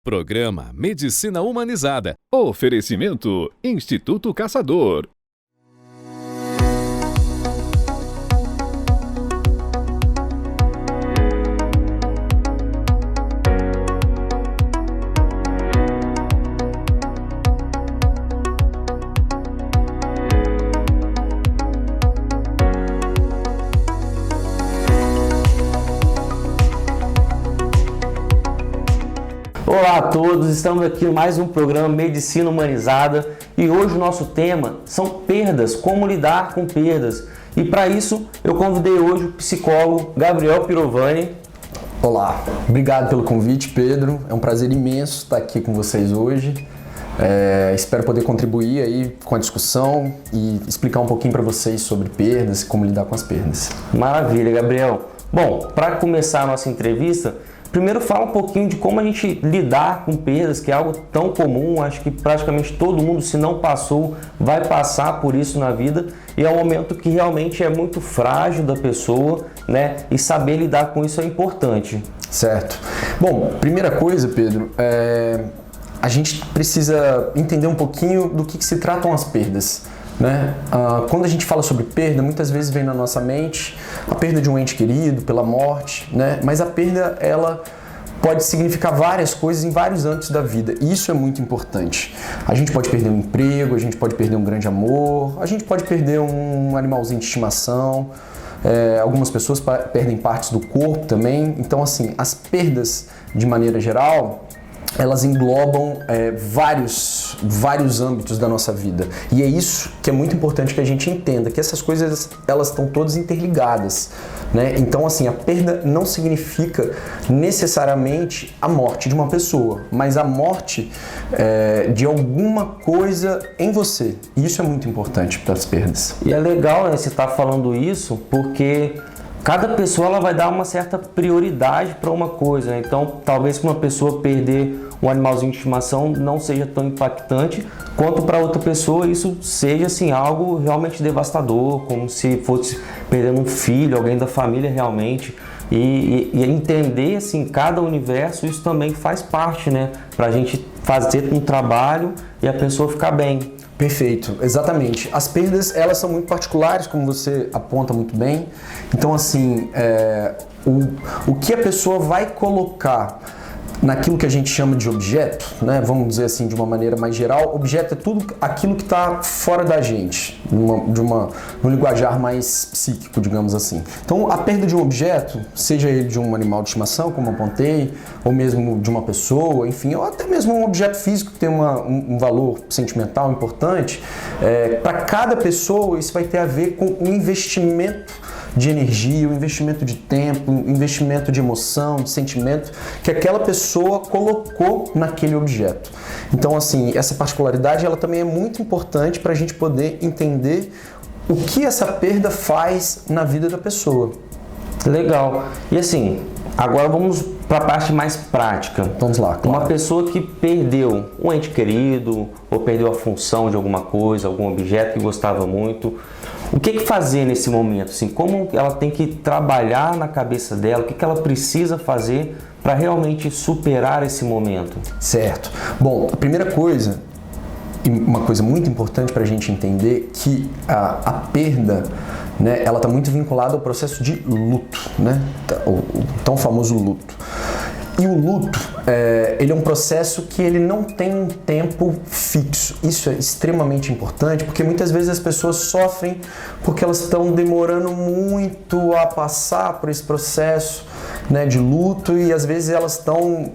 Programa Medicina Humanizada. Oferecimento Instituto Caçador. Olá a todos, estamos aqui em mais um programa Medicina Humanizada e hoje o nosso tema são perdas, como lidar com perdas. E para isso eu convidei hoje o psicólogo Gabriel Pirovani. Olá, obrigado pelo convite, Pedro. É um prazer imenso estar aqui com vocês hoje. Espero poder contribuir aí com a discussão e explicar um pouquinho para vocês sobre perdas e como lidar com as perdas. Maravilha, Gabriel. Bom, para começar a nossa entrevista, primeiro fala um pouquinho de como a gente lidar com perdas, que é algo tão comum, acho que praticamente todo mundo, se não passou, vai passar por isso na vida, e é um momento que realmente é muito frágil da pessoa, né? E saber lidar com isso é importante. Certo. Bom, primeira coisa, Pedro, a gente precisa entender um pouquinho do que se tratam as perdas. Né? Quando a gente fala sobre perda, muitas vezes vem na nossa mente a perda de um ente querido, pela morte, né? Mas a perda, ela pode significar várias coisas em vários âmbitos da vida, e isso é muito importante. A gente pode perder um emprego, a gente pode perder um grande amor, a gente pode perder um animalzinho de estimação, algumas pessoas perdem partes do corpo também. Então, assim, as perdas, de maneira geral, elas englobam vários âmbitos da nossa vida. E é isso que é muito importante que a gente entenda, que essas coisas, elas estão todas interligadas, né? Então, assim, a perda não significa necessariamente a morte de uma pessoa, mas a morte de alguma coisa em você. E isso é muito importante para as perdas. E é legal, né, você estar falando isso, porque cada pessoa ela vai dar uma certa prioridade para uma coisa, né? Então, talvez que uma pessoa perder um animalzinho de estimação não seja tão impactante, quanto para outra pessoa isso seja assim, algo realmente devastador, como se fosse perdendo um filho, alguém da família realmente. E entender assim, cada universo, isso também faz parte, né? Para a gente fazer um trabalho e a pessoa ficar bem. Perfeito, exatamente. As perdas, elas são muito particulares, como você aponta muito bem. Então, assim, o que a pessoa vai colocar naquilo que a gente chama de objeto, né? Vamos dizer assim, de uma maneira mais geral, objeto é tudo aquilo que está fora da gente, num linguajar mais psíquico, digamos assim. Então, a perda de um objeto, seja ele de um animal de estimação, como eu apontei, ou mesmo de uma pessoa, enfim, ou até mesmo um objeto físico que tem um valor sentimental importante, para cada pessoa isso vai ter a ver com o investimento de energia, o investimento de tempo, o investimento de emoção, de sentimento que aquela pessoa colocou naquele objeto. Então, assim, essa particularidade ela também é muito importante para a gente poder entender o que essa perda faz na vida da pessoa. Legal. E assim, agora vamos para a parte mais prática. Vamos lá. Claro. Uma pessoa que perdeu um ente querido ou perdeu a função de alguma coisa, algum objeto que gostava muito. O que fazer nesse momento? Assim, como ela tem que trabalhar na cabeça dela? O que ela precisa fazer para realmente superar esse momento? Certo. Bom, a primeira coisa, e uma coisa muito importante para a gente entender, que a perda, né, ela está muito vinculada ao processo de luto, né? O tão famoso luto. E o luto, ele é um processo que ele não tem um tempo fixo. Isso é extremamente importante, porque muitas vezes as pessoas sofrem porque elas estão demorando muito a passar por esse processo, né, de luto, e às vezes elas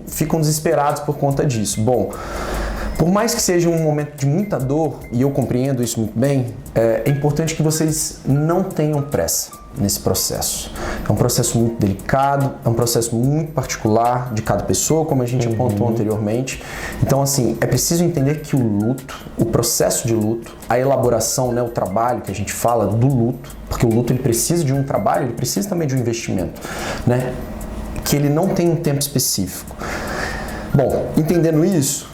ficam desesperadas por conta disso. Bom, por mais que seja um momento de muita dor, e eu compreendo isso muito bem, é importante que vocês não tenham pressa nesse processo. É um processo muito delicado, é um processo muito particular de cada pessoa, como a gente apontou anteriormente. Então, assim, é preciso entender que o luto, o processo de luto, a elaboração, né, o trabalho que a gente fala do luto, porque o luto ele precisa de um trabalho, ele precisa também de um investimento, né, que ele não tem um tempo específico. Bom, entendendo isso,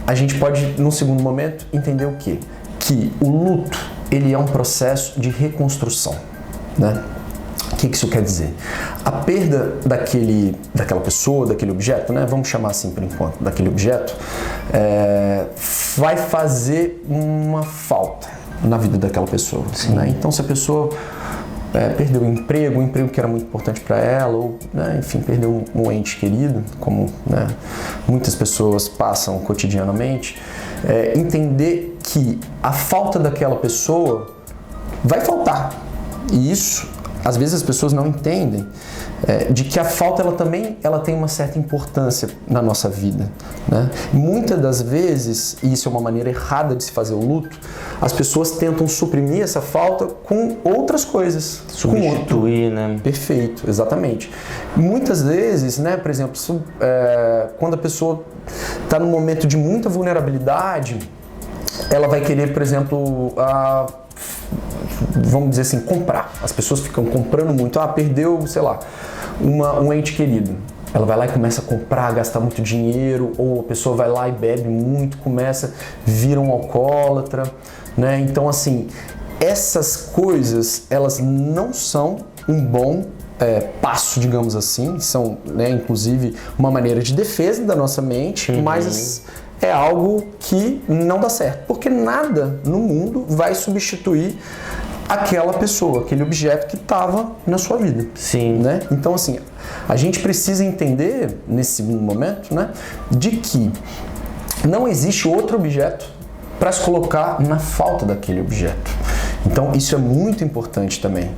a gente pode, num segundo momento, entender o quê? Que o luto, ele é um processo de reconstrução, né? O que isso quer dizer? A perda daquela pessoa, daquele objeto, né? Vamos chamar assim por enquanto, daquele objeto, vai fazer uma falta na vida daquela pessoa. Né? Então, se a pessoa perdeu o emprego que era muito importante para ela, ou, né, enfim, perdeu um ente querido, como, né, muitas pessoas passam cotidianamente, entender que a falta daquela pessoa vai faltar. E isso, às vezes as pessoas não entendem de que a falta ela tem uma certa importância na nossa vida, né? Muitas das vezes, e isso é uma maneira errada de se fazer o luto, as pessoas tentam suprimir essa falta com outras coisas. Substituir, né? Perfeito, exatamente. Muitas vezes, né, por exemplo, quando a pessoa está num momento de muita vulnerabilidade, ela vai querer, por exemplo, vamos dizer assim, comprar. As pessoas ficam comprando muito. Perdeu, sei lá, um ente querido. Ela vai lá e começa a comprar, gastar muito dinheiro, ou a pessoa vai lá e bebe muito, vira um alcoólatra, né? Então, assim, essas coisas, elas não são um bom passo, digamos assim, são, né, inclusive uma maneira de defesa da nossa mente, mas é algo que não dá certo, porque nada no mundo vai substituir aquela pessoa, aquele objeto que estava na sua vida. Sim. Né? Então, assim, a gente precisa entender, nesse segundo momento, né, de que não existe outro objeto para se colocar na falta daquele objeto. Então, isso é muito importante também.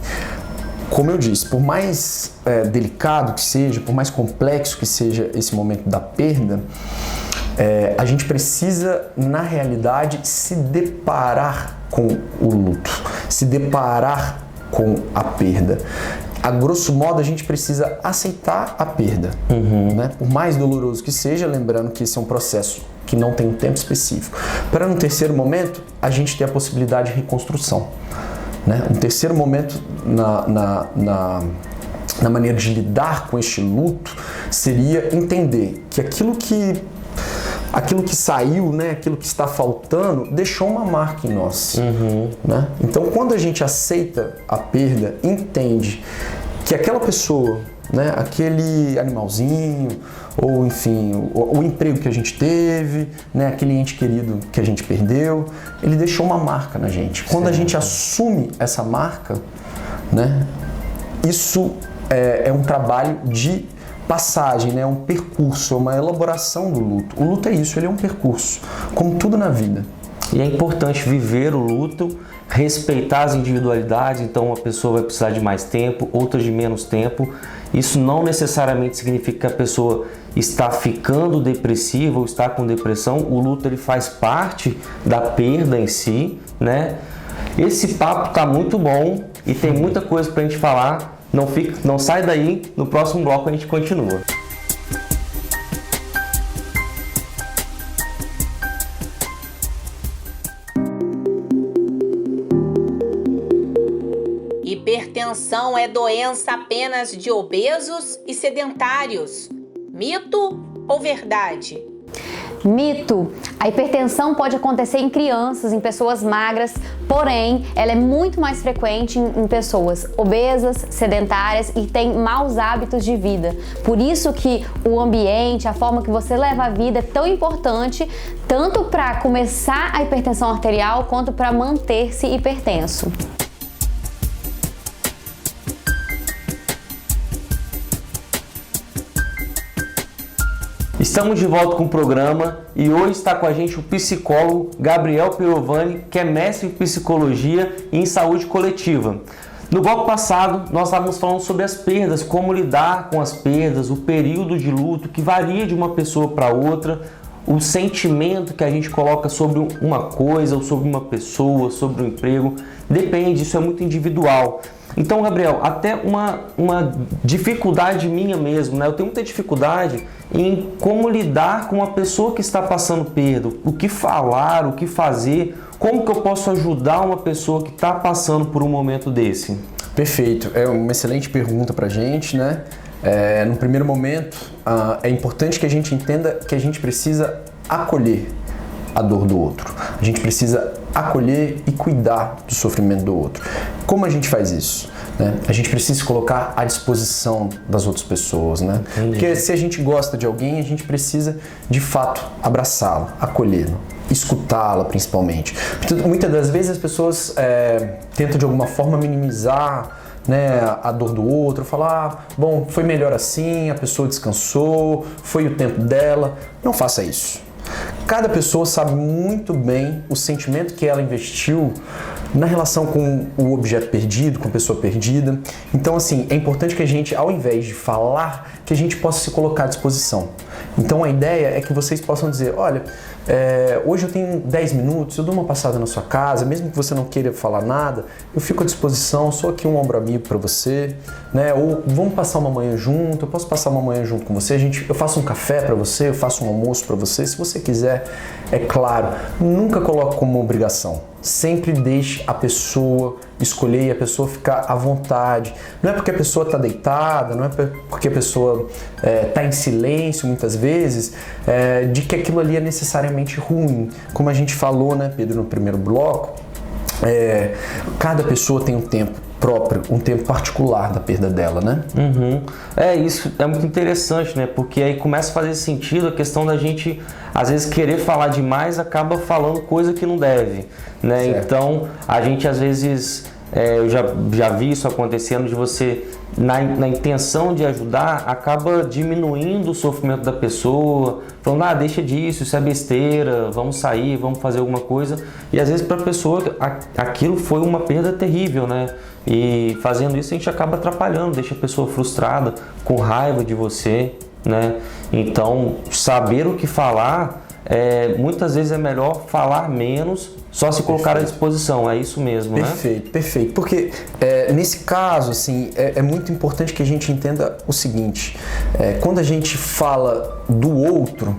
Como eu disse, por mais delicado que seja, por mais complexo que seja esse momento da perda, a gente precisa, na realidade, se deparar com o luto, se deparar com a perda. A grosso modo, a gente precisa aceitar a perda, né? Por mais doloroso que seja, lembrando que esse é um processo que não tem um tempo específico. Para no terceiro momento, a gente ter a possibilidade de reconstrução, né? Um terceiro momento na maneira de lidar com este luto seria entender que aquilo que saiu, né, aquilo que está faltando, deixou uma marca em nós. Né? Então, quando a gente aceita a perda, entende que aquela pessoa, né, aquele animalzinho, ou enfim, o emprego que a gente teve, né, aquele ente querido que a gente perdeu, ele deixou uma marca na gente. Quando a gente assume essa marca, né, isso é um trabalho de passagem, né? Um percurso, uma elaboração do luto. O luto é isso, ele é um percurso, como tudo na vida. E é importante viver o luto, respeitar as individualidades, então uma pessoa vai precisar de mais tempo, outra de menos tempo. Isso não necessariamente significa que a pessoa está ficando depressiva ou está com depressão. O luto, ele faz parte da perda em si, né? Esse papo tá muito bom e tem muita coisa pra gente falar. Não sai daí, no próximo bloco a gente continua. Hipertensão é doença apenas de obesos e sedentários. Mito ou verdade? Mito. A hipertensão pode acontecer em crianças, em pessoas magras, porém, ela é muito mais frequente em pessoas obesas, sedentárias e têm maus hábitos de vida. Por isso que o ambiente, a forma que você leva a vida é tão importante, tanto para começar a hipertensão arterial, quanto para manter-se hipertenso. Estamos de volta com o programa e hoje está com a gente o psicólogo Gabriel Pirovani, que é mestre em psicologia e em saúde coletiva. No bloco passado, nós estávamos falando sobre as perdas, como lidar com as perdas, o período de luto que varia de uma pessoa para outra, o sentimento que a gente coloca sobre uma coisa, ou sobre uma pessoa, sobre um emprego, depende, isso é muito individual. Então, Gabriel, até uma dificuldade minha mesmo, né? Eu tenho muita dificuldade em como lidar com uma pessoa que está passando perda, o que falar, o que fazer, como que eu posso ajudar uma pessoa que está passando por um momento desse? Perfeito, é uma excelente pergunta pra gente, né? No primeiro momento, é importante que a gente entenda que a gente precisa acolher a dor do outro. A gente precisa acolher e cuidar do sofrimento do outro. Como a gente faz isso? né? A gente precisa se colocar à disposição das outras pessoas, né? Porque se a gente gosta de alguém, a gente precisa, de fato, abraçá-la, acolhê-la, escutá-la principalmente. Muitas das vezes as pessoas tentam de alguma forma minimizar, né, a dor do outro, falar, bom, foi melhor assim, a pessoa descansou, foi o tempo dela. Não faça isso. Cada pessoa sabe muito bem o sentimento que ela investiu na relação com o objeto perdido, com a pessoa perdida. Então, assim, é importante que a gente, ao invés de falar, que a gente possa se colocar à disposição. Então, a ideia é que vocês possam dizer, olha, hoje eu tenho 10 minutos, eu dou uma passada na sua casa, mesmo que você não queira falar nada, eu fico à disposição, sou aqui um ombro amigo para você, né? Ou vamos passar uma manhã junto, eu posso passar uma manhã junto com você, eu faço um café para você, eu faço um almoço para você, se você quiser, é claro, nunca coloque como uma obrigação. Sempre deixe a pessoa escolher e a pessoa ficar à vontade. Não é porque a pessoa está deitada, não é porque a pessoa está em silêncio muitas vezes, de que aquilo ali é necessariamente ruim. Como a gente falou, né, Pedro, no primeiro bloco, cada pessoa tem um tempo próprio, um tempo particular da perda dela, né? Isso é muito interessante, né? Porque aí começa a fazer sentido a questão da gente, às vezes, querer falar demais, acaba falando coisa que não deve, né? Certo. Então, a gente, às vezes, eu já vi isso acontecendo, de você, na intenção de ajudar, acaba diminuindo o sofrimento da pessoa, falando, deixa disso, isso é besteira, vamos sair, vamos fazer alguma coisa. E, às vezes, para a pessoa, aquilo foi uma perda terrível, né? E fazendo isso a gente acaba atrapalhando, deixa a pessoa frustrada, com raiva de você, né? Então, saber o que falar, muitas vezes é melhor falar menos, só se colocar à disposição, é isso mesmo, né? Perfeito, perfeito. Porque nesse caso, assim, é muito importante que a gente entenda o seguinte, quando a gente fala do outro,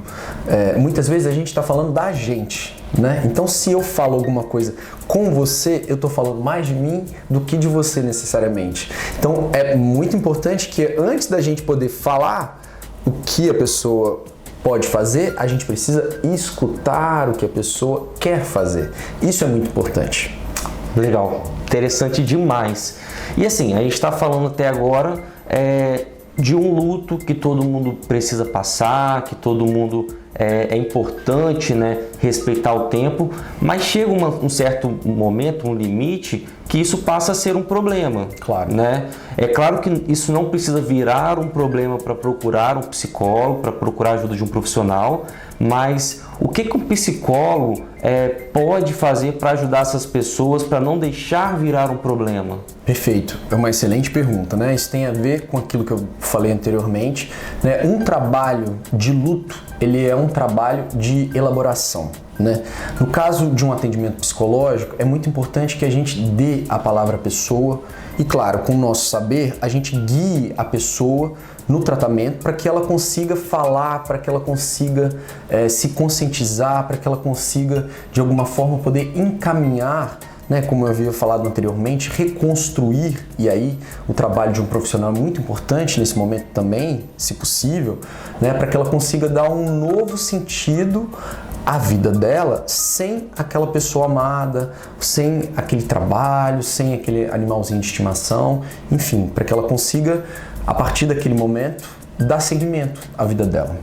muitas vezes a gente está falando da gente, né? Então, se eu falo alguma coisa com você, eu estou falando mais de mim do que de você necessariamente. Então, é muito importante que antes da gente poder falar o que a pessoa pode fazer, a gente precisa escutar o que a pessoa quer fazer. Isso é muito importante. Legal, interessante demais. E assim, a gente está falando até agora de um luto que todo mundo precisa passar, que todo mundo é importante, né, respeitar o tempo, mas chega um certo momento, um limite, que isso passa a ser um problema. Claro. Né? É claro que isso não precisa virar um problema para procurar um psicólogo, para procurar a ajuda de um profissional, mas o que um psicólogo pode fazer para ajudar essas pessoas, para não deixar virar um problema? Perfeito, é uma excelente pergunta, né? Isso tem a ver com aquilo que eu falei anteriormente, né? Um trabalho de luto, ele é um trabalho de elaboração, né? No caso de um atendimento psicológico, é muito importante que a gente dê a palavra à pessoa e, claro, com o nosso saber, a gente guie a pessoa no tratamento para que ela consiga falar, para que ela consiga se conscientizar, para que ela consiga, de alguma forma, poder encaminhar, né, como eu havia falado anteriormente, reconstruir, e aí o trabalho de um profissional é muito importante nesse momento também, se possível, né, para que ela consiga dar um novo sentido à vida dela sem aquela pessoa amada, sem aquele trabalho, sem aquele animalzinho de estimação, enfim, para que ela consiga, a partir daquele momento, dar seguimento à vida dela.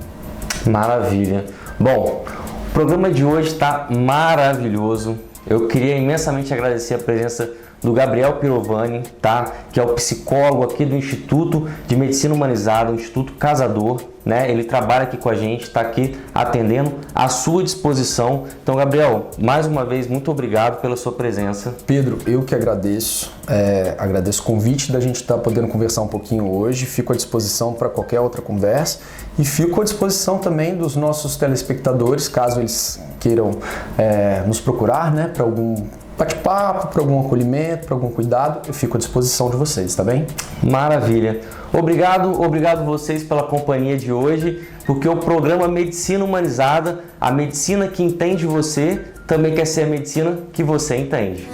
Maravilha. Bom, o programa de hoje está maravilhoso. Eu queria imensamente agradecer a presença do Gabriel Pirovani, tá? Que é o psicólogo aqui do Instituto de Medicina Humanizada, o Instituto Casador, né? Ele trabalha aqui com a gente, está aqui atendendo à sua disposição. Então, Gabriel, mais uma vez, muito obrigado pela sua presença. Pedro, eu que agradeço. Agradeço o convite da gente estar podendo conversar um pouquinho hoje. Fico à disposição para qualquer outra conversa e fico à disposição também dos nossos telespectadores, caso eles queiram nos procurar, né? Para algum bate-papo, para algum acolhimento, para algum cuidado, eu fico à disposição de vocês, tá bem? Maravilha. Obrigado vocês pela companhia de hoje, porque o programa Medicina Humanizada, a medicina que entende você, também quer ser a medicina que você entende.